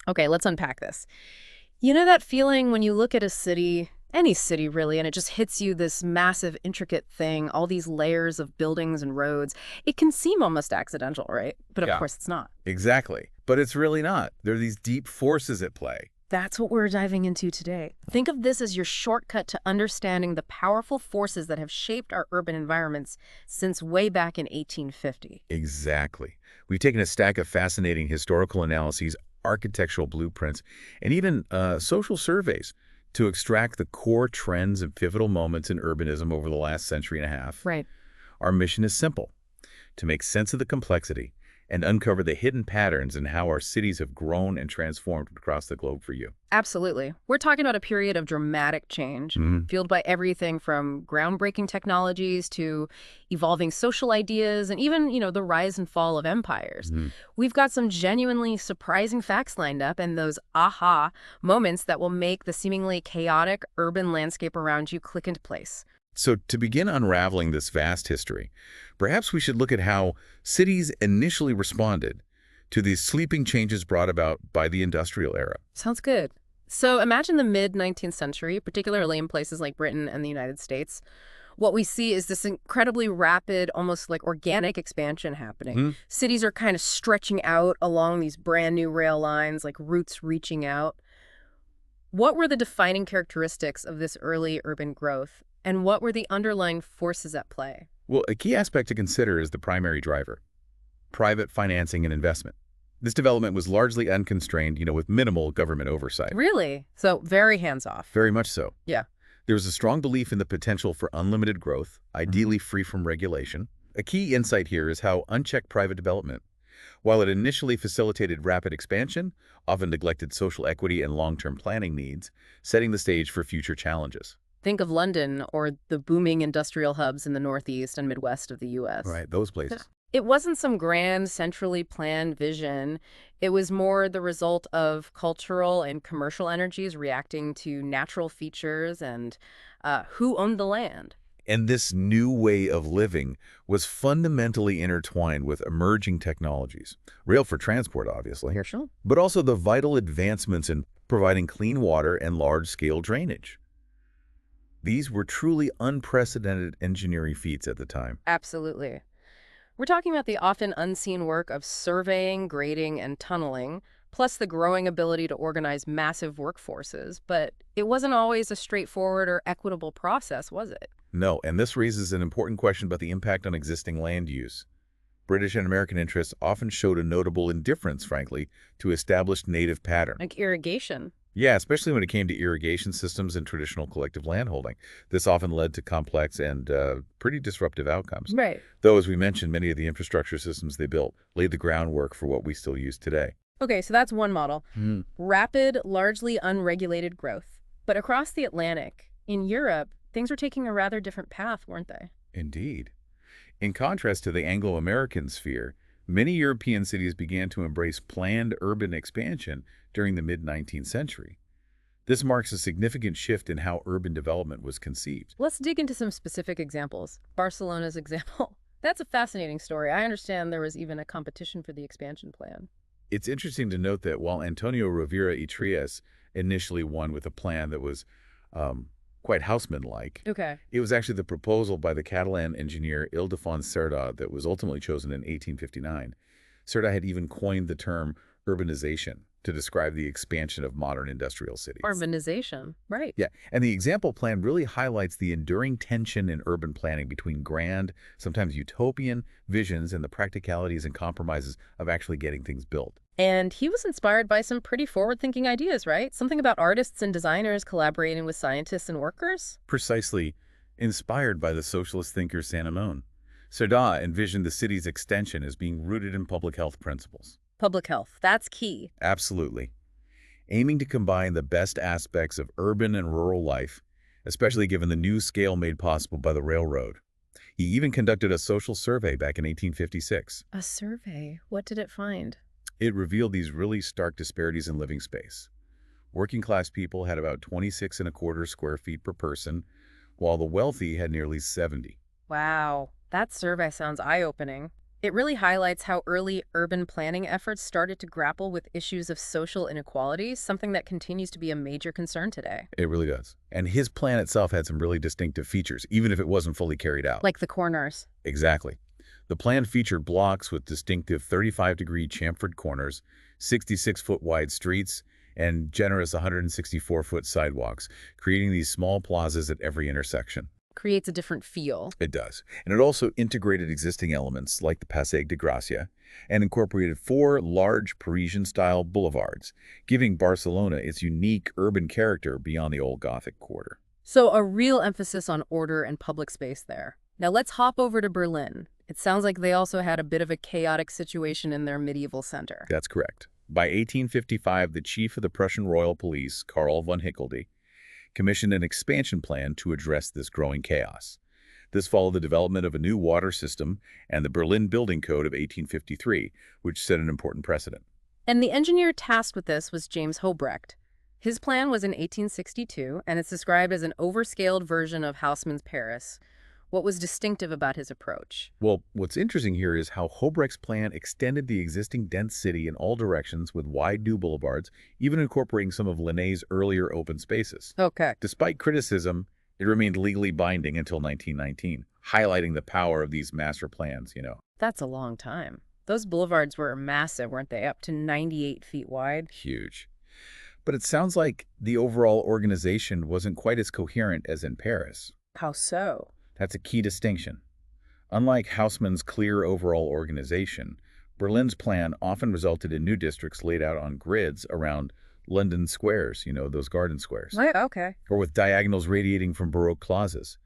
Okay, let's unpack this. You know that feeling when you look at a city, any city really, and it just hits you this massive, intricate thing, all these layers of buildings and roads. It can seem almost accidental, right? But of Yeah, course it's not. exactly. But it's really not. There are these deep forces at play. That's what we're diving into today. Think of this as your shortcut to understanding the powerful forces that have shaped our urban environments since way back in 1850. Exactly. We've taken a stack of fascinating historical analyses, architectural blueprints, and even social surveys to extract the core trends and pivotal moments in urbanism over the last century and a half. Right. Our mission is simple: to make sense of the complexity and uncover the hidden patterns in how our cities have grown and transformed across the globe for you. Absolutely. We're talking about a period of dramatic change, Mhm. fueled by everything from groundbreaking technologies to evolving social ideas and even, the rise and fall of empires. Mhm. We've got some genuinely surprising facts lined up and those aha moments that will make the seemingly chaotic urban landscape around you click into place. So to begin unraveling this vast history, perhaps we should look at how cities initially responded to these sweeping changes brought about by the industrial era. Sounds good. So imagine the mid-19th century, particularly in places like Britain and the United States. What we see is this incredibly rapid, almost like organic expansion happening. Mhm. Cities are kind of stretching out along these brand new rail lines, like roots reaching out. What were the defining characteristics of this early urban growth, and what were the underlying forces at play? Well, a key aspect to consider is the primary driver: private financing and investment. This development was largely unconstrained, with minimal government oversight. Really? So very hands-off. Very much so. Yeah. There was a strong belief in the potential for unlimited growth, ideally free from regulation. A key insight here is how unchecked private development, while it initially facilitated rapid expansion, often neglected social equity and long-term planning needs, setting the stage for future challenges. Think of London or the booming industrial hubs in the Northeast and Midwest of the U.S. Right, those places. It wasn't some grand, centrally planned vision. It was more the result of cultural and commercial energies reacting to natural features and who owned the land. And this new way of living was fundamentally intertwined with emerging technologies. Rail for transport, obviously, Here, sure. but also the vital advancements in providing clean water and large-scale drainage. These were truly unprecedented engineering feats at the time. Absolutely. We're talking about the often unseen work of surveying, grading, and tunneling, plus the growing ability to organize massive workforces. But it wasn't always a straightforward or equitable process, was it? No, and this raises an important question about the impact on existing land use. British and American interests often showed a notable indifference, frankly, to established native patterns. Like irrigation. Yeah, especially when it came to irrigation systems and traditional collective landholding. This often led to complex and pretty disruptive outcomes. Right. Though, as we mentioned, many of the infrastructure systems they built laid the groundwork for what we still use today. Okay, so that's one model. Hmm. Rapid, largely unregulated growth. But across the Atlantic, in Europe, things were taking a rather different path, weren't they? Indeed. In contrast to the Anglo-American sphere, many European cities began to embrace planned urban expansion during the mid-19th century. This marks a significant shift in how urban development was conceived. Let's dig into some specific examples. Barcelona's example. That's a fascinating story. I understand there was even a competition for the expansion plan. It's interesting to note that while Antonio Rivera y Trias initially won with a plan that was um, quite houseman-like, Okay. it was actually the proposal by the Catalan engineer Ildefons Cerdà that was ultimately chosen in 1859. Cerdà had even coined the term urbanization to describe the expansion of modern industrial cities. Urbanization. Right. Yeah, and the example plan really highlights the enduring tension in urban planning between grand, sometimes utopian, visions and the practicalities and compromises of actually getting things built. And he was inspired by some pretty forward-thinking ideas, right? Something about artists and designers collaborating with scientists and workers? Precisely inspired by the socialist thinker Saint-Amand, Cerdà envisioned the city's extension as being rooted in public health principles. Public health. That's key. Absolutely. Aiming to combine the best aspects of urban and rural life, especially given the new scale made possible by the railroad. He even conducted a social survey back in 1856. A survey. What did it find? It revealed these really stark disparities in living space. Working class people had about 26 and a quarter square feet per person, while the wealthy had nearly 70. Wow. That survey sounds eye-opening. It really highlights how early urban planning efforts started to grapple with issues of social inequality, something that continues to be a major concern today. It really does. And his plan itself had some really distinctive features, even if it wasn't fully carried out. Like the corners. Exactly. The plan featured blocks with distinctive 35-degree chamfered corners, 66-foot wide streets, and generous 164-foot sidewalks, creating these small plazas at every intersection. Creates a different feel. It does. And it also integrated existing elements like the Passeig de Gracia and incorporated 4 large Parisian-style boulevards, giving Barcelona its unique urban character beyond the old Gothic quarter. So a real emphasis on order and public space there. Now let's hop over to Berlin. It sounds like they also had a bit of a chaotic situation in their medieval center. That's correct. By 1855, the chief of the Prussian royal police, Karl von Hickelde, commissioned an expansion plan to address this growing chaos. This followed the development of a new water system and the Berlin Building Code of 1853, which set an important precedent. And the engineer tasked with this was James Hobrecht. His plan was in 1862, and it's described as an overscaled version of Haussmann's Paris. What was distinctive about his approach? Well, what's interesting here is how Hobrecht's plan extended the existing dense city in all directions with wide new boulevards, even incorporating some of Linné's earlier open spaces. Okay. Despite criticism, it remained legally binding until 1919, highlighting the power of these master plans. That's a long time. Those boulevards were massive, weren't they? Up to 98 feet wide. Huge. But it sounds like the overall organization wasn't quite as coherent as in Paris. How so? That's a key distinction. Unlike Haussmann's clear overall organization, Berlin's plan often resulted in new districts laid out on grids around London squares, those garden squares, Right, okay. or with diagonals radiating from Baroque plazas.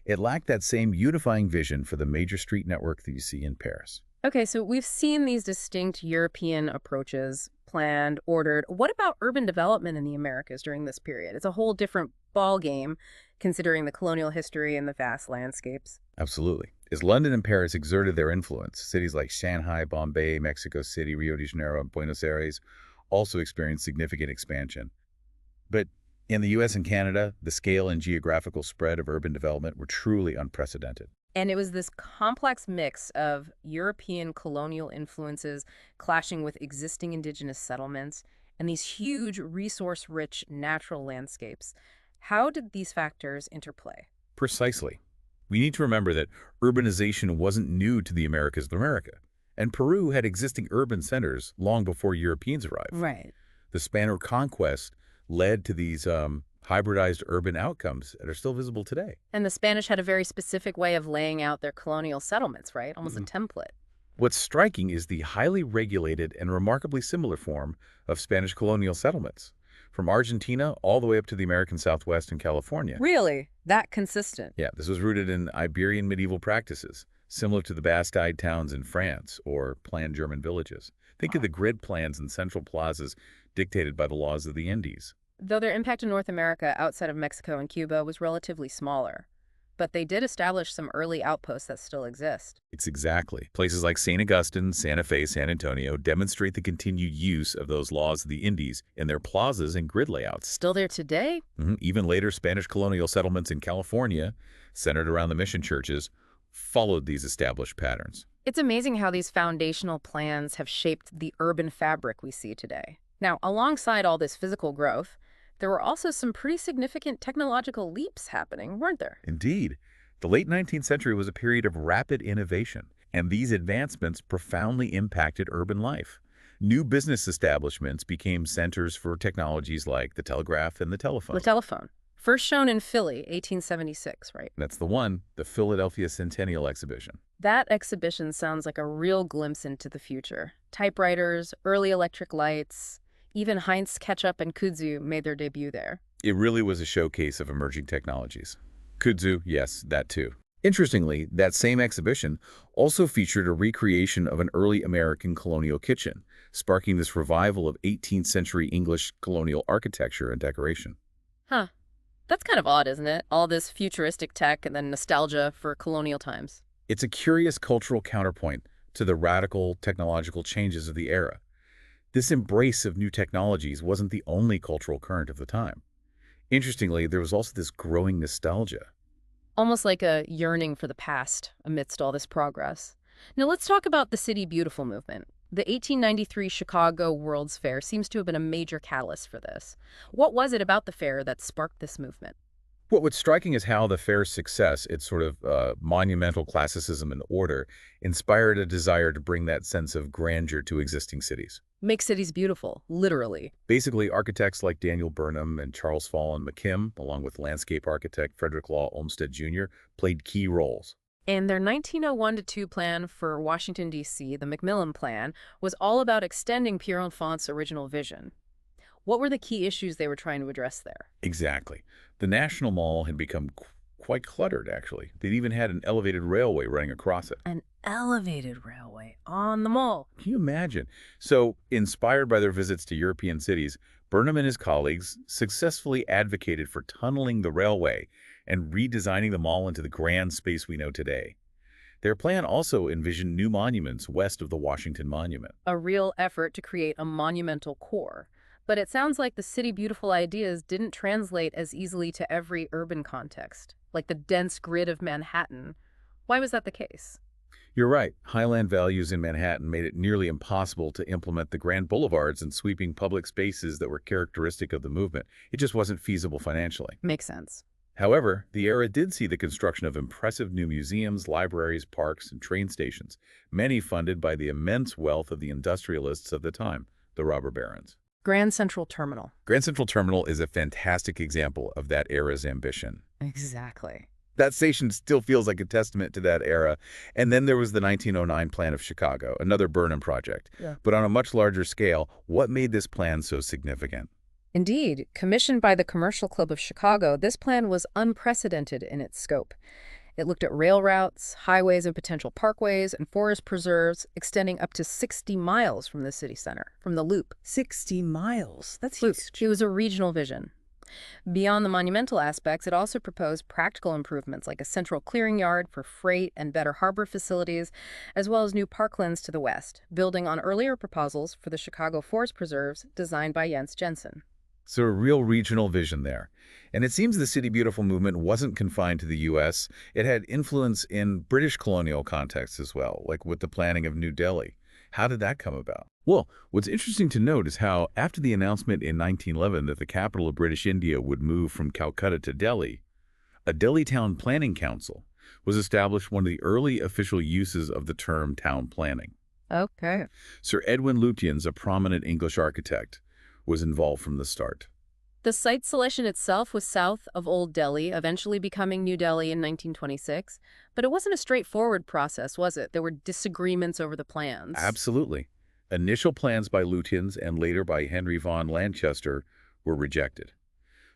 It lacked that same unifying vision for the major street network that you see in Paris. Okay, so we've seen these distinct European approaches, planned, ordered. What about urban development in the Americas during this period? It's a whole different ball game, considering the colonial history and the vast landscapes. Absolutely. As London and Paris exerted their influence, cities like Shanghai, Bombay, Mexico City, Rio de Janeiro, and Buenos Aires also experienced significant expansion. But in the U.S. and Canada, the scale and geographical spread of urban development were truly unprecedented. And it was this complex mix of European colonial influences clashing with existing indigenous settlements and these huge resource-rich natural landscapes. How did these factors interplay? Precisely. We need to remember that urbanization wasn't new to the Americas of America, and Peru had existing urban centers long before Europeans arrived. Right. The Spanish conquest led to these hybridized urban outcomes that are still visible today. And the Spanish had a very specific way of laying out their colonial settlements, right? Almost a template. What's striking is the highly regulated and remarkably similar form of Spanish colonial settlements, from Argentina all the way up to the American Southwest and California. Really? That consistent? Yeah, this was rooted in Iberian medieval practices, similar to the Bastide towns in France or planned German villages. Think of the grid plans and central plazas dictated by the laws of the Indies. Though their impact in North America outside of Mexico and Cuba was relatively smaller. But they did establish some early outposts that still exist. It's exactly. Places like St. Augustine, Santa Fe, San Antonio demonstrate the continued use of those laws of the Indies in their plazas and grid layouts. Still there today? Even later Spanish colonial settlements in California, centered around the mission churches, followed these established patterns. It's amazing how these foundational plans have shaped the urban fabric we see today. Now, alongside all this physical growth, there were also some pretty significant technological leaps happening, weren't there? Indeed, the late 19th century was a period of rapid innovation, and these advancements profoundly impacted urban life. New business establishments became centers for technologies like the telegraph and the telephone. The telephone. First shown in Philly, 1876, right? That's the one, the Philadelphia Centennial Exhibition. That exhibition sounds like a real glimpse into the future. Typewriters, early electric lights, even Heinz ketchup and kudzu made their debut there. It really was a showcase of emerging technologies. Kudzu, yes, that too. Interestingly, that same exhibition also featured a recreation of an early American colonial kitchen, sparking this revival of 18th century English colonial architecture and decoration. Huh. That's kind of odd, isn't it? All this futuristic tech and then nostalgia for colonial times. It's a curious cultural counterpoint to the radical technological changes of the era. This embrace of new technologies wasn't the only cultural current of the time. Interestingly, there was also this growing nostalgia. Almost like a yearning for the past amidst all this progress. Now let's talk about the City Beautiful movement. The 1893 Chicago World's Fair seems to have been a major catalyst for this. What was it about the fair that sparked this movement? What's striking is how the fair's success, its sort of monumental classicism and order, inspired a desire to bring that sense of grandeur to existing cities. Make cities beautiful, literally. Basically, architects like Daniel Burnham and Charles Fallon McKim, along with landscape architect Frederick Law Olmsted Jr., played key roles. And their 1901 to 2 plan for Washington, D.C., the Macmillan Plan, was all about extending Pierre-Enfant's original vision. What were the key issues they were trying to address there? Exactly. The National Mall had become quite cluttered, actually. They'd even had an elevated railway running across it. An elevated railway on the mall. Can you imagine? So, inspired by their visits to European cities, Burnham and his colleagues successfully advocated for tunneling the railway and redesigning the mall into the grand space we know today. Their plan also envisioned new monuments west of the Washington Monument. A real effort to create a monumental core. But it sounds like the City Beautiful ideas didn't translate as easily to every urban context, like the dense grid of Manhattan. Why was that the case? You're right. Highland values in Manhattan made it nearly impossible to implement the grand boulevards and sweeping public spaces that were characteristic of the movement. It just wasn't feasible financially. Makes sense. However, the era did see the construction of impressive new museums, libraries, parks, and train stations, many funded by the immense wealth of the industrialists of the time, the robber barons. Grand Central Terminal. Grand Central Terminal is a fantastic example of that era's ambition. Exactly. That station still feels like a testament to that era. And then there was the 1909 Plan of Chicago, another Burnham project. Yeah. But on a much larger scale, what made this plan so significant? Indeed, commissioned by the Commercial Club of Chicago, this plan was unprecedented in its scope. It looked at rail routes, highways and potential parkways, and forest preserves extending up to 60 miles from the city center, from the Loop. 60 miles. That's Loop. huge. It was a regional vision. Beyond the monumental aspects, it also proposed practical improvements like a central clearing yard for freight and better harbor facilities, as well as new parklands to the west, building on earlier proposals for the Chicago Forest Preserves designed by Jens Jensen. So a real regional vision there. And it seems the City Beautiful movement wasn't confined to the U.S. It had influence in British colonial contexts as well, like with the planning of New Delhi. How did that come about? Well, what's interesting to note is how, after the announcement in 1911 that the capital of British India would move from Calcutta to Delhi, a Delhi Town Planning Council was established, one of the early official uses of the term town planning. Okay. Sir Edwin Lutyens, a prominent English architect, was involved from the start. The site selection itself was south of Old Delhi, eventually becoming New Delhi in 1926. But it wasn't a straightforward process, was it? There were disagreements over the plans. Absolutely. Initial plans by Lutyens and later by Henry von Lanchester were rejected.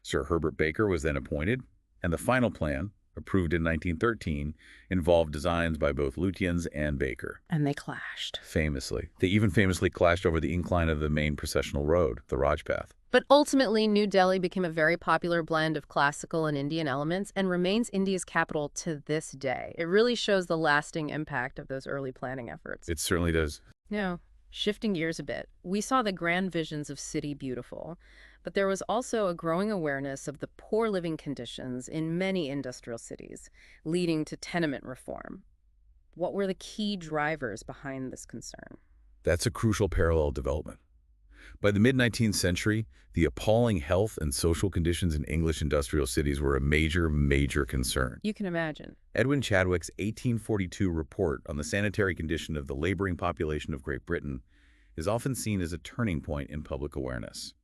Sir Herbert Baker was then appointed, and the final plan, approved in 1913, involved designs by both Lutyens and Baker. And they clashed. Famously. They even famously clashed over the incline of the main processional road, the Rajpath. But ultimately, New Delhi became a very popular blend of classical and Indian elements and remains India's capital to this day. It really shows the lasting impact of those early planning efforts. It certainly does. Now, shifting gears a bit, we saw the grand visions of City Beautiful, but there was also a growing awareness of the poor living conditions in many industrial cities, leading to tenement reform. What were the key drivers behind this concern? That's a crucial parallel development. By the mid-19th century, the appalling health and social conditions in English industrial cities were a major concern. You can imagine. Edwin Chadwick's 1842 report on the sanitary condition of the laboring population of Great Britain is often seen as a turning point in public awareness.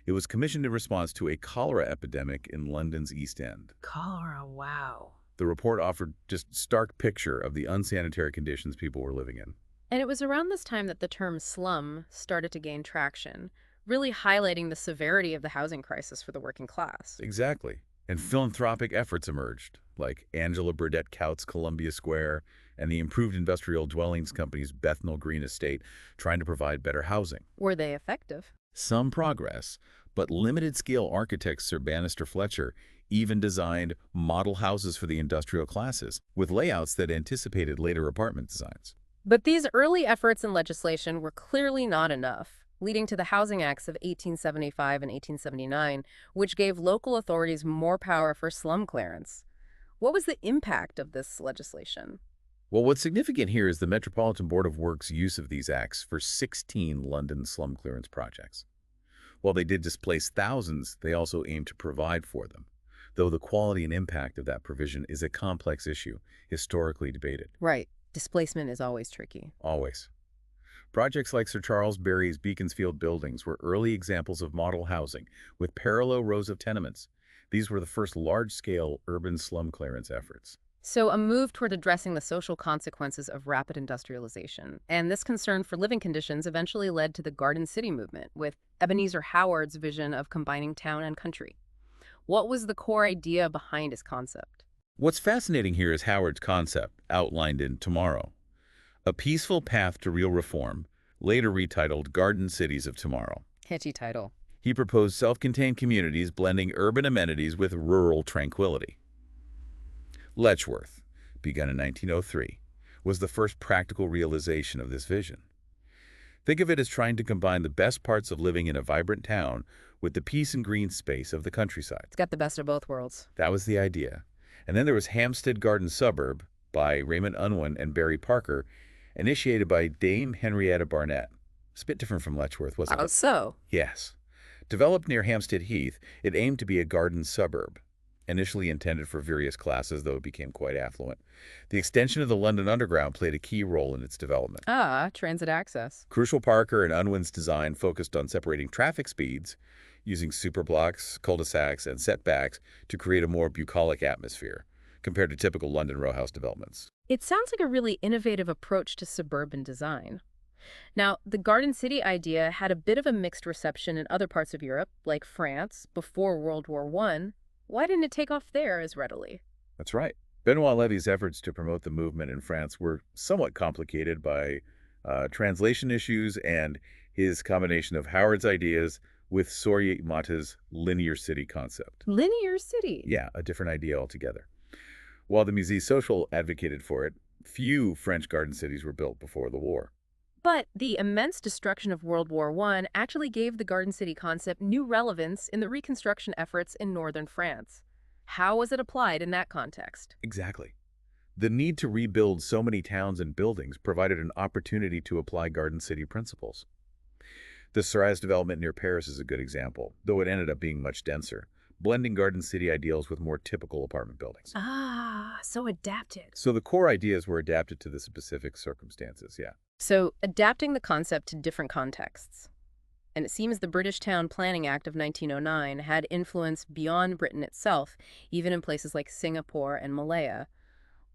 It was commissioned in response to a cholera epidemic in London's East End. Cholera, wow. The report offered just stark picture of the unsanitary conditions people were living in. And it was around this time that the term slum started to gain traction, really highlighting the severity of the housing crisis for the working class. Exactly. And philanthropic efforts emerged, like Angela Burdett Coutts' Columbia Square and the Improved Industrial Dwellings Company's Bethnal Green Estate, trying to provide better housing. Were they effective? Some progress, but limited-scale architect Sir Bannister Fletcher even designed model houses for the industrial classes, with layouts that anticipated later apartment designs. But these early efforts in legislation were clearly not enough, leading to the Housing Acts of 1875 and 1879, which gave local authorities more power for slum clearance. What was the impact of this legislation? Well, what's significant here is the Metropolitan Board of Works' use of these acts for 16 London slum clearance projects. While they did displace thousands, they also aimed to provide for them, though the quality and impact of that provision is a complex issue, historically debated. Right. Displacement is always tricky. Always. Projects like Sir Charles Barry's Beaconsfield buildings were early examples of model housing, with parallel rows of tenements. These were the first large-scale urban slum clearance efforts. So, a move toward addressing the social consequences of rapid industrialization. And this concern for living conditions eventually led to the Garden City movement, with Ebenezer Howard's vision of combining town and country. What was the core idea behind his concept? What's fascinating here is Howard's concept, outlined in Tomorrow, a peaceful path to real reform, later retitled Garden Cities of Tomorrow. Catchy title. He proposed self-contained communities blending urban amenities with rural tranquility. Letchworth, begun in 1903, was the first practical realization of this vision. Think of it as trying to combine the best parts of living in a vibrant town with the peace and green space of the countryside. It's got the best of both worlds. That was the idea. And then there was Hampstead Garden Suburb by Raymond Unwin and Barry Parker, initiated by Dame Henrietta Barnett. It's a bit different from Letchworth, wasn't How it? so? Yes. Developed near Hampstead Heath, it aimed to be a garden suburb. Initially intended for various classes, though it became quite affluent. The extension of the London Underground played a key role in its development. Ah, transit access. Crucial Parker and Unwin's design focused on separating traffic speeds, using superblocks, cul-de-sacs, and setbacks to create a more bucolic atmosphere, compared to typical London row house developments. It sounds like a really innovative approach to suburban design. Now, the Garden City idea had a bit of a mixed reception in other parts of Europe, like France, before World War I. Why didn't it take off there as readily? That's right. Benoit Lévy's efforts to promote the movement in France were somewhat complicated by translation issues and his combination of Howard's ideas with Sorye-Mata's linear city concept. Linear city. Yeah, a different idea altogether. While the Musée Social advocated for it, few French garden cities were built before the war. But the immense destruction of World War I actually gave the Garden City concept new relevance in the reconstruction efforts in northern France. How was it applied in that context? Exactly. The need to rebuild so many towns and buildings provided an opportunity to apply garden city principles. The Sarraz development near Paris is a good example, though it ended up being much denser, blending garden city ideals with more typical apartment buildings. Ah, so adapted. So the core ideas were adapted to the specific circumstances, yeah. So, adapting the concept to different contexts. And it seems the British Town Planning Act of 1909 had influence beyond Britain itself, even in places like Singapore and Malaya.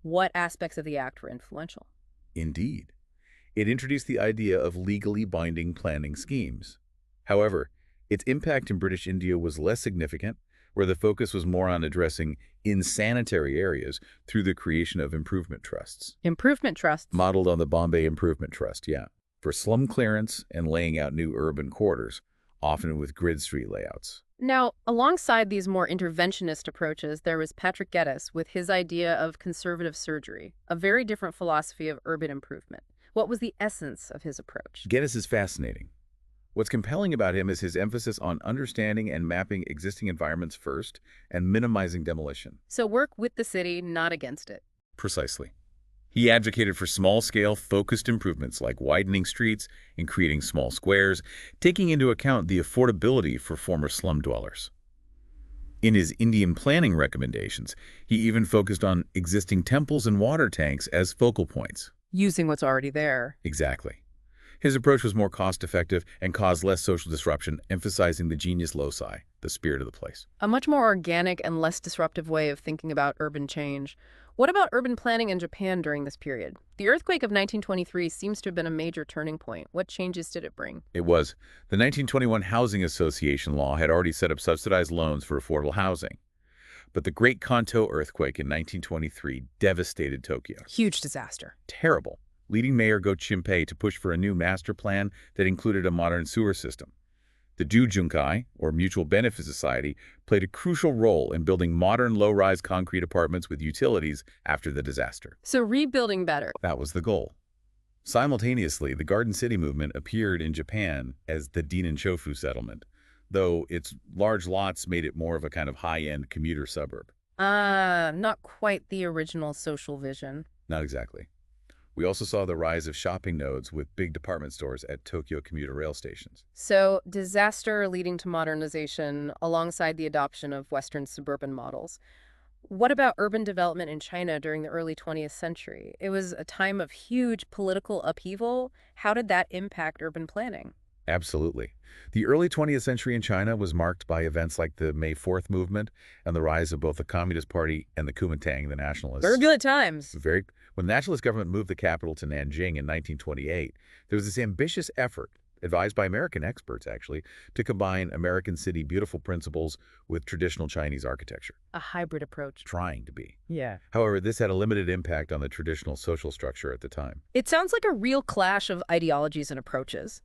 What aspects of the act were influential? Indeed. It introduced the idea of legally binding planning schemes. However, its impact in British India was less significant, where the focus was more on addressing insanitary areas through the creation of improvement trusts. Improvement trusts. Modeled on the Bombay Improvement Trust, yeah, for slum clearance and laying out new urban quarters, often with grid street layouts. Now, alongside these more interventionist approaches, there was Patrick Geddes with his idea of conservative surgery, a very different philosophy of urban improvement. What was the essence of his approach? Geddes is fascinating. What's compelling about him is his emphasis on understanding and mapping existing environments first and minimizing demolition. So work with the city, not against it. Precisely. He advocated for small-scale, focused improvements like widening streets and creating small squares, taking into account the affordability for former slum dwellers. In his Indian planning recommendations, he even focused on existing temples and water tanks as focal points. Using what's already there. Exactly. His approach was more cost-effective and caused less social disruption, emphasizing the genius loci, the spirit of the place. A much more organic and less disruptive way of thinking about urban change. What about urban planning in Japan during this period? The earthquake of 1923 seems to have been a major turning point. What changes did it bring? It was. The 1921 Housing Association law had already set up subsidized loans for affordable housing. But the Great Kanto earthquake in 1923 devastated Tokyo. Huge disaster. Terrible, leading Mayor Go Chimpei to push for a new master plan that included a modern sewer system. The Jujunkai, or Mutual Benefit Society, played a crucial role in building modern low-rise concrete apartments with utilities after the disaster. So rebuilding better. That was the goal. Simultaneously, the Garden City movement appeared in Japan as the Dinen-Shofu settlement, though its large lots made it more of a kind of high-end commuter suburb. Not quite the original social vision. Not exactly. We also saw the rise of shopping nodes with big department stores at Tokyo commuter rail stations. So, disaster leading to modernization alongside the adoption of Western suburban models. What about urban development in China during the early 20th century? It was a time of huge political upheaval. How did that impact urban planning? Absolutely. The early 20th century in China was marked by events like the May 4th movement and the rise of both the Communist Party and the Kuomintang, the nationalists. Turbulent times. Very, when the nationalist government moved the capital to Nanjing in 1928, there was this ambitious effort, advised by American experts actually, to combine American city beautiful principles with traditional Chinese architecture, A hybrid approach. trying to be. Yeah. However, this had a limited impact on the traditional social structure at the time. It sounds like a real clash of ideologies and approaches.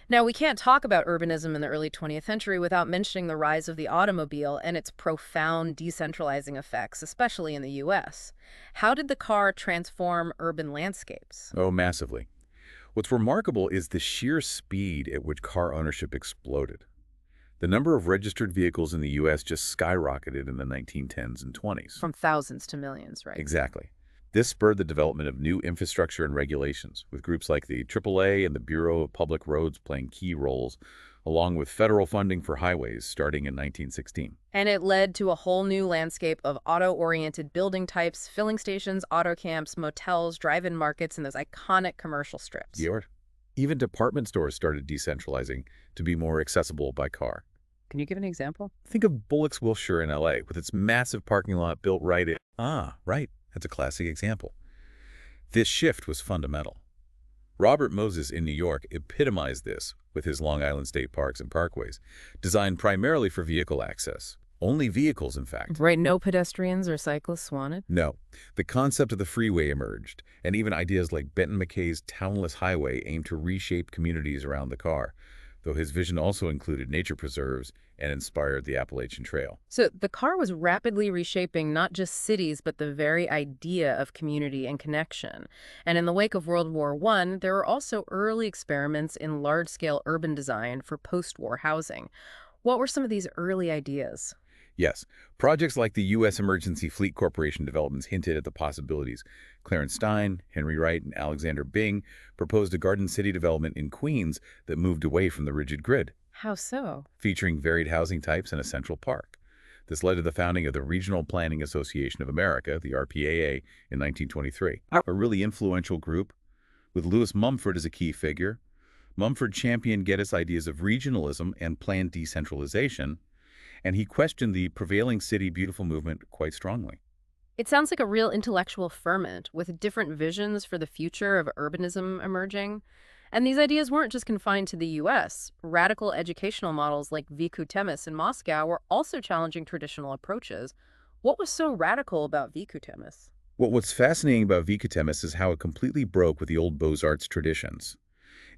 Now, we can't talk about urbanism in the early 20th century without mentioning the rise of the automobile and its profound decentralizing effects, especially in the U.S. How did the car transform urban landscapes? Oh, massively. What's remarkable is the sheer speed at which car ownership exploded. The number of registered vehicles in the U.S. just skyrocketed in the 1910s and 20s. From thousands to millions, right? Exactly. This spurred the development of new infrastructure and regulations, with groups like the AAA and the Bureau of Public Roads playing key roles, along with federal funding for highways starting in 1916. And it led to a whole new landscape of auto-oriented building types, filling stations, auto camps, motels, drive-in markets, and those iconic commercial strips. Yeah. Even department stores started decentralizing to be more accessible by car. Can you give an example? Think of Bullock's Wilshire in LA, with its massive parking lot built right in. Ah, right. That's a classic example. This shift was fundamental. Robert Moses in New York epitomized this with his Long Island State Parks and Parkways, designed primarily for vehicle access. Only vehicles, in fact. Right, no pedestrians or cyclists wanted? No. The concept of the freeway emerged, and even ideas like Benton McKay's Townless Highway aimed to reshape communities around the car, though his vision also included nature preserves and inspired the Appalachian Trail. So the car was rapidly reshaping not just cities, but the very idea of community and connection. And in the wake of World War I, there were also early experiments in large-scale urban design for post-war housing. What were some of these early ideas? Yes, projects like the U.S. Emergency Fleet Corporation developments hinted at the possibilities. Clarence Stein, Henry Wright, and Alexander Bing proposed a garden city development in Queens that moved away from the rigid grid, How so? featuring varied housing types and a central park. This led to the founding of the Regional Planning Association of America, the RPAA, in 1923, a really influential group, with Lewis Mumford as a key figure. Mumford championed Geddes' ideas of regionalism and planned decentralization, and he questioned the prevailing city beautiful movement quite strongly. It sounds like a real intellectual ferment with different visions for the future of urbanism emerging. And these ideas weren't just confined to the U.S. Radical educational models like Viku Temis in Moscow were also challenging traditional approaches. What was so radical about Viku Temis? What's fascinating about Vikutemis is how it completely broke with the old Beaux-Arts traditions.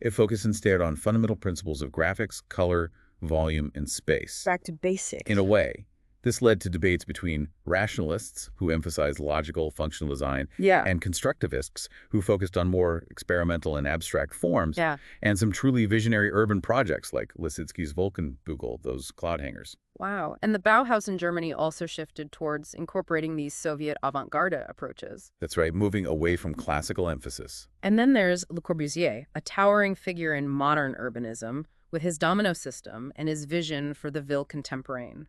It focused instead on fundamental principles of graphics, color, volume, and space. Back to basics. In a way, this led to debates between rationalists, who emphasized logical, functional design, and constructivists, who focused on more experimental and abstract forms, Yeah. and some truly visionary urban projects like Lissitzky's Wolkenbügel, those cloud hangers. Wow. And the Bauhaus in Germany also shifted towards incorporating these Soviet avant-garde approaches. That's right, moving away from classical emphasis. And then there's Le Corbusier, a towering figure in modern urbanism, with his domino system and his vision for the ville contemporaine.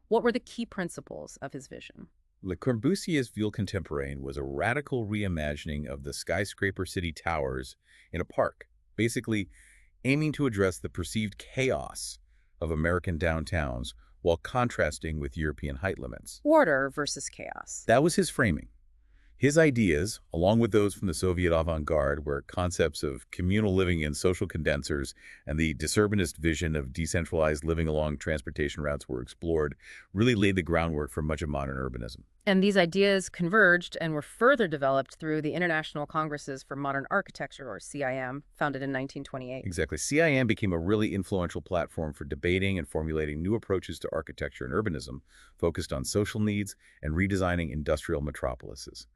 What were the key principles of his vision? Le Corbusier's Ville Contemporaine was a radical reimagining of the skyscraper city towers in a park, basically aiming to address the perceived chaos of American downtowns while contrasting with European height limits. Order versus chaos. That was his framing. His ideas, along with those from the Soviet avant-garde, were concepts of communal living in social condensers, and the disurbanist vision of decentralized living along transportation routes were explored, really laid the groundwork for much of modern urbanism. And these ideas converged and were further developed through the International Congresses for Modern Architecture, or CIM, founded in 1928. Exactly. CIM became a really influential platform for debating and formulating new approaches to architecture and urbanism, focused on social needs and redesigning industrial metropolises.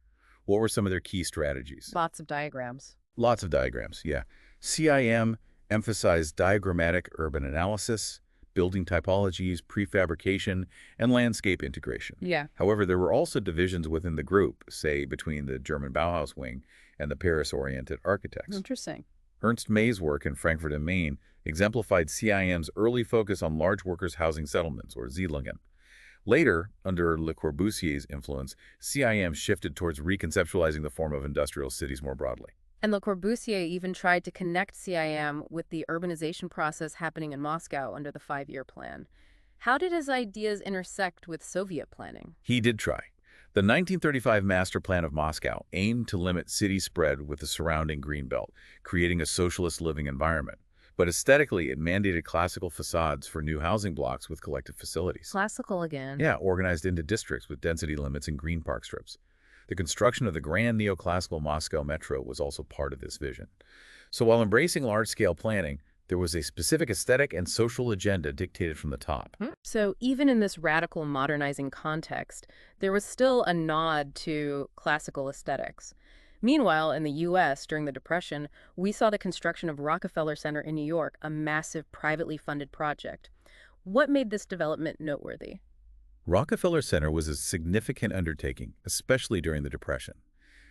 What were some of their key strategies? Lots of diagrams. Lots of diagrams, yeah. CIM emphasized diagrammatic urban analysis, building typologies, prefabrication, and landscape integration. Yeah. However, there were also divisions within the group, say between the German Bauhaus wing and the Paris-oriented architects. Interesting. Ernst May's work in Frankfurt am Main exemplified CIM's early focus on large workers' housing settlements, or Siedlungen. Later, under Le Corbusier's influence, CIM shifted towards reconceptualizing the form of industrial cities more broadly. And Le Corbusier even tried to connect CIM with the urbanization process happening in Moscow under the five-year plan. How did his ideas intersect with Soviet planning? He did try. The 1935 Master Plan of Moscow aimed to limit city spread with the surrounding green belt, creating a socialist living environment. But aesthetically, it mandated classical facades for new housing blocks with collective facilities. Classical again. Yeah, organized into districts with density limits and green park strips. The construction of the grand neoclassical Moscow metro was also part of this vision. So while embracing large-scale planning, there was a specific aesthetic and social agenda dictated from the top. So even in this radical modernizing context, there was still a nod to classical aesthetics. Meanwhile, in the U.S., during the Depression, we saw the construction of Rockefeller Center in New York, a massive privately funded project. What made this development noteworthy? Rockefeller Center was a significant undertaking, especially during the Depression,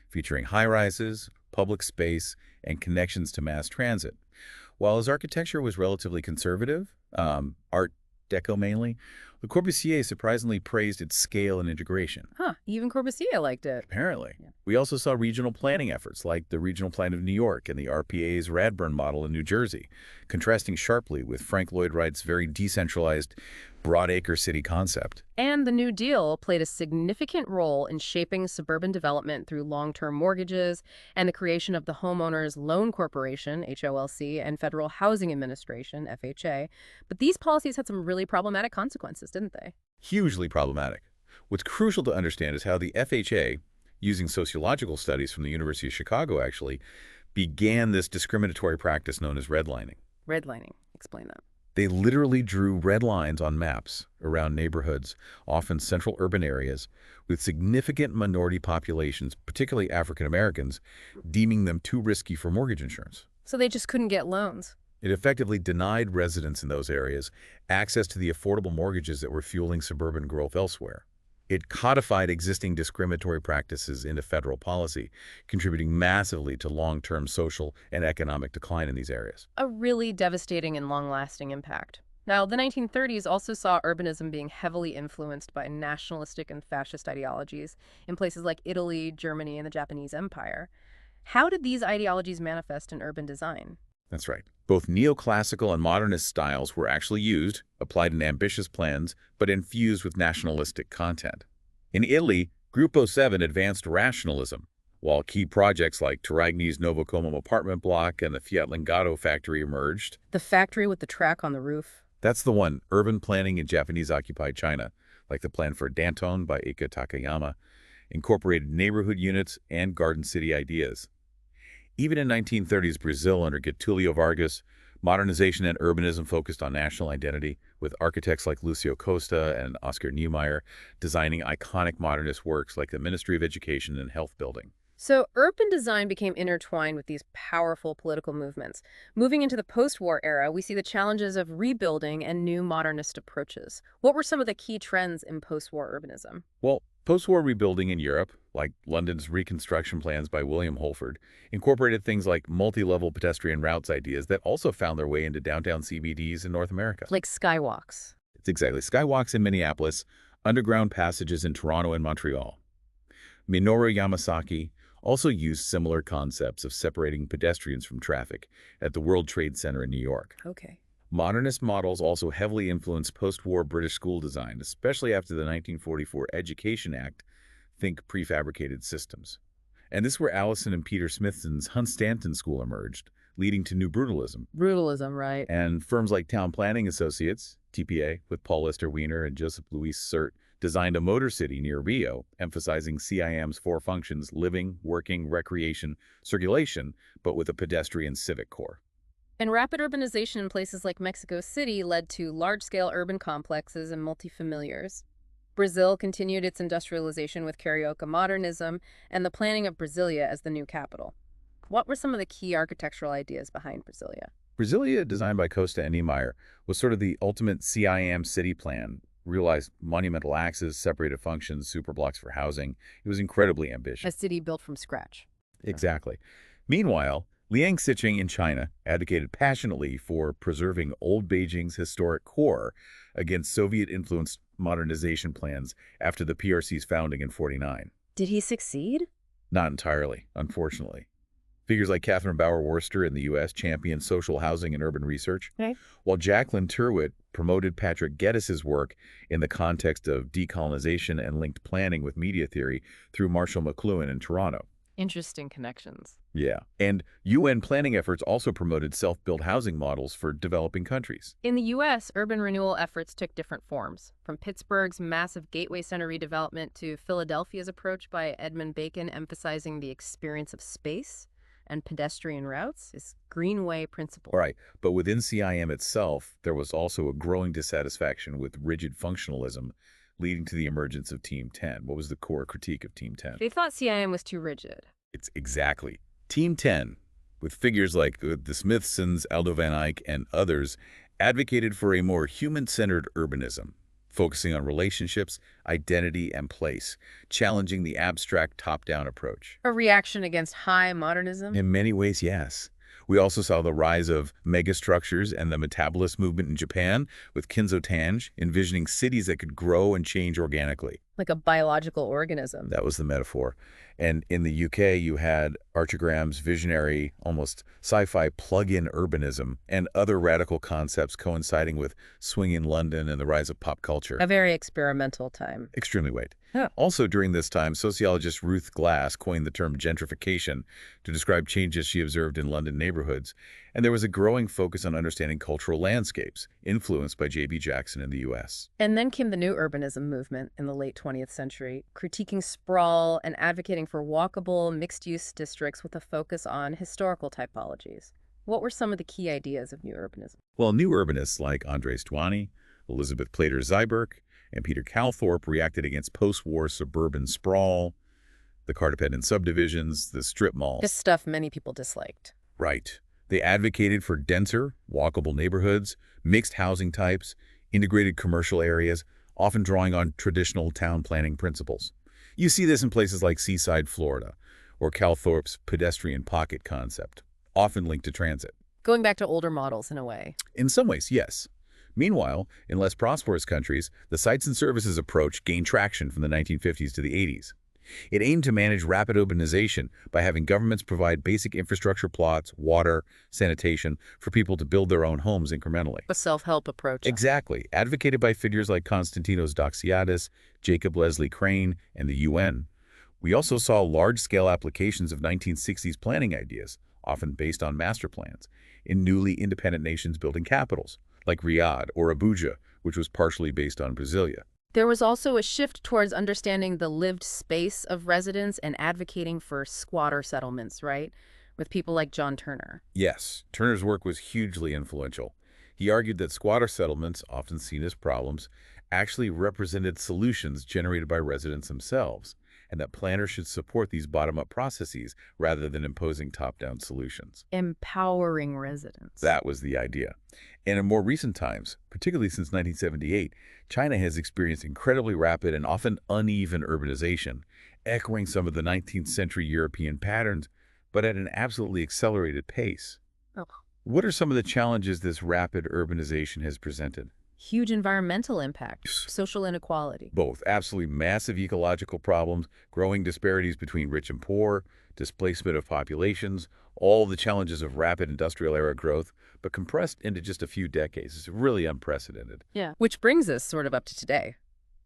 featuring high-rises, public space, and connections to mass transit. While his architecture was relatively conservative, Art Deco mainly, Le Corbusier surprisingly praised its scale and integration. Huh, even Corbusier liked it. Apparently. Yeah. We also saw regional planning efforts like the Regional Plan of New York and the RPA's Radburn model in New Jersey, contrasting sharply with Frank Lloyd Wright's very decentralized, broad-acre city concept. And the New Deal played a significant role in shaping suburban development through long-term mortgages and the creation of the Homeowners Loan Corporation, HOLC, and Federal Housing Administration, FHA. But these policies had some really problematic consequences, didn't they? Hugely problematic. What's crucial to understand is how the FHA, using sociological studies from the University of Chicago actually, began this discriminatory practice known as redlining. Redlining. Explain that. They literally drew red lines on maps around neighborhoods, often central urban areas, with significant minority populations, particularly African Americans, deeming them too risky for mortgage insurance. So they just couldn't get loans. It effectively denied residents in those areas access to the affordable mortgages that were fueling suburban growth elsewhere. It codified existing discriminatory practices into federal policy, contributing massively to long-term social and economic decline in these areas. A really devastating and long-lasting impact. Now, the 1930s also saw urbanism being heavily influenced by nationalistic and fascist ideologies in places like Italy, Germany, and the Japanese Empire. How did these ideologies manifest in urban design? That's right. Both neoclassical and modernist styles were actually used, applied in ambitious plans, but infused with nationalistic content. In Italy, Gruppo 7 advanced rationalism, while key projects like Turagni's Novo Como apartment block and the Fiat Lingato factory emerged. The factory with the track on the roof. That's the one, urban planning in Japanese-occupied China, like the plan for Danton by Ika Takayama, incorporated neighborhood units and garden city ideas. Even in 1930s Brazil under Getulio Vargas, modernization and urbanism focused on national identity, with architects like Lucio Costa and Oscar Niemeyer designing iconic modernist works like the Ministry of Education and Health Building. So urban design became intertwined with these powerful political movements. Moving into the post-war era, we see the challenges of rebuilding and new modernist approaches. What were some of the key trends in post-war urbanism? Well, post-war rebuilding in Europe, like London's reconstruction plans by William Holford, incorporated things like multi-level pedestrian routes ideas that also found their way into downtown CBDs in North America. Like skywalks. It's exactly skywalks in Minneapolis, underground passages in Toronto and Montreal. Minoru Yamasaki also used similar concepts of separating pedestrians from traffic at the World Trade Center in New York. Okay. Modernist models also heavily influenced post-war British school design, especially after the 1944 Education Act, think prefabricated systems. And this is where Allison and Peter Smithson's Hunt Stanton School emerged, leading to New Brutalism. Brutalism, right. And firms like Town Planning Associates, TPA, with Paul Lester Wiener and Joseph Louis Sert, designed a motor city near Rio, emphasizing CIM's four functions: living, working, recreation, circulation, but with a pedestrian civic core. And rapid urbanization in places like Mexico City led to large-scale urban complexes and multifamiliars. Brazil continued its industrialization with Carioca modernism and the planning of Brasilia as the new capital. What were some of the key architectural ideas behind Brasilia? Brasilia, designed by Costa and Niemeyer, was sort of the ultimate CIM city plan, realized monumental axes, separated functions, superblocks for housing. It was incredibly A ambitious. city built from scratch. Exactly. Meanwhile, Liang Xiqing in China advocated passionately for preserving old Beijing's historic core against Soviet-influenced modernization plans after the PRC's founding in '49. Did he succeed? Not entirely, unfortunately. Figures like Catherine Bauer Worcester in the U.S. championed social housing and urban research, Okay. while Jacqueline Turwitt promoted Patrick Geddes' work in the context of decolonization and linked planning with media theory through Marshall McLuhan in Toronto. Interesting connections. Yeah. And UN planning efforts also promoted self-built housing models for developing countries. In the U.S., urban renewal efforts took different forms, from Pittsburgh's massive Gateway Center redevelopment to Philadelphia's approach by Edmund Bacon emphasizing the experience of space and pedestrian routes, his Greenway principle. All right, but within CIM itself, there was also a growing dissatisfaction with rigid functionalism, leading to the emergence of Team 10. What was the core critique of Team 10? They thought CIM was too rigid. It's exactly. Team 10, with figures like the Smithsons, Aldo Van Eyck, and others, advocated for a more human-centered urbanism, focusing on relationships, identity, and place, challenging the abstract top-down approach. A reaction against high modernism? In many ways, yes. We also saw the rise of megastructures and the metabolist movement in Japan, with Kinzo Tange envisioning cities that could grow and change organically. Like a biological organism. That was the metaphor. And in the UK, you had Archigram's visionary, almost sci-fi plug-in urbanism and other radical concepts coinciding with swinging London and the rise of pop culture. A very experimental time. Extremely weight. Huh. Also during this time, sociologist Ruth Glass coined the term gentrification to describe changes she observed in London neighborhoods, and there was a growing focus on understanding cultural landscapes, influenced by J.B. Jackson in the U.S. And then came the new urbanism movement in the late 20th century, critiquing sprawl and advocating for walkable, mixed-use districts with a focus on historical typologies. What were some of the key ideas of new urbanism? Well, new urbanists like Andres Duany, Elizabeth Plater-Zyberk, and Peter Calthorpe reacted against post-war suburban sprawl, the car-dependent subdivisions, the strip malls. This stuff many people disliked. Right. They advocated for denser, walkable neighborhoods, mixed housing types, integrated commercial areas, often drawing on traditional town planning principles. You see this in places like Seaside, Florida, or Calthorpe's pedestrian pocket concept, often linked to transit. Going back to older models in a way. In some ways, yes. Meanwhile, in less prosperous countries, the sites and services approach gained traction from the 1950s to the 80s. It aimed to manage rapid urbanization by having governments provide basic infrastructure plots, water, sanitation for people to build their own homes incrementally. A self-help approach. Exactly, advocated by figures like Konstantinos Doxiadis, Jacob Leslie Crane, and the UN. We also saw large-scale applications of 1960s planning ideas, often based on master plans, in newly independent nations building capitals, like Riyadh or Abuja, which was partially based on Brasilia. There was also a shift towards understanding the lived space of residents and advocating for squatter settlements, right? With people like John Turner. Yes, Turner's work was hugely influential. He argued that squatter settlements, often seen as problems, actually represented solutions generated by residents themselves, and that planners should support these bottom-up processes rather than imposing top-down solutions. Empowering residents. That was the idea. And in more recent times, particularly since 1978, China has experienced incredibly rapid and often uneven urbanization, echoing some of the 19th century European patterns, but at an absolutely accelerated pace. Oh. What are some of the challenges this rapid urbanization has presented? Huge environmental impact, social inequality. Both absolutely massive ecological problems, growing disparities between rich and poor, displacement of populations, all the challenges of rapid industrial-era growth, but compressed into just a few decades. It's really unprecedented. Yeah. Which brings us sort of up to today.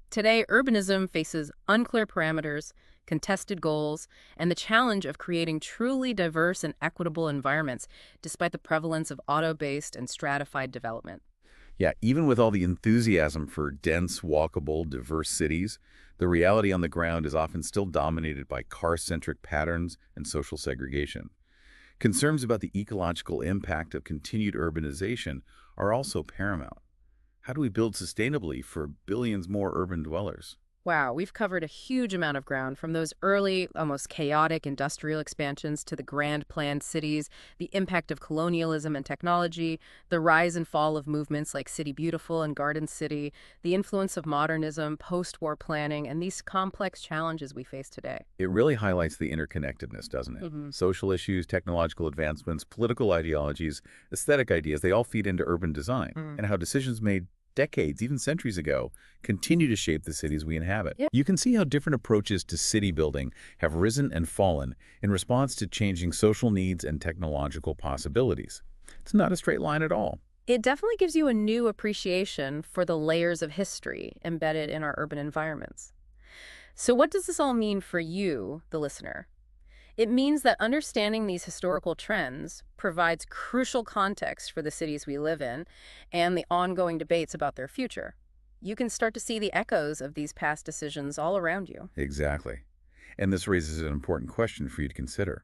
Today, urbanism faces unclear parameters, contested goals, and the challenge of creating truly diverse and equitable environments, despite the prevalence of auto-based and stratified development. Yeah, even with all the enthusiasm for dense, walkable, diverse cities, the reality on the ground is often still dominated by car-centric patterns and social segregation. Concerns about the ecological impact of continued urbanization are also paramount. How do we build sustainably for billions more urban dwellers? Wow, we've covered a huge amount of ground from those early, almost chaotic industrial expansions to the grand planned cities, the impact of colonialism and technology, the rise and fall of movements like City Beautiful and Garden City, the influence of modernism, post-war planning, and these complex challenges we face today. It really highlights the interconnectedness, doesn't it? Hmm. Social issues, technological advancements, political ideologies, aesthetic ideas, they all feed into urban design and how decisions made decades, even centuries ago, continue to shape the cities we inhabit. Yeah. You can see how different approaches to city building have risen and fallen in response to changing social needs and technological possibilities. It's not a straight line at all. It definitely gives you a new appreciation for the layers of history embedded in our urban environments. So, what does this all mean for you, the listener? It means that understanding these historical trends provides crucial context for the cities we live in and the ongoing debates about their future. You can start to see the echoes of these past decisions all around you. Exactly. And this raises an important question for you to consider.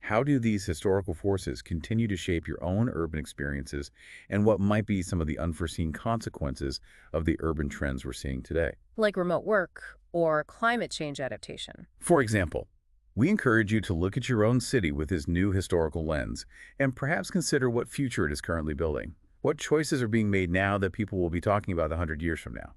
How do these historical forces continue to shape your own urban experiences, and what might be some of the unforeseen consequences of the urban trends we're seeing today? Like remote work or climate change adaptation. For example, we encourage you to look at your own city with this new historical lens and perhaps consider what future it is currently building. What choices are being made now that people will be talking about 100 years from now?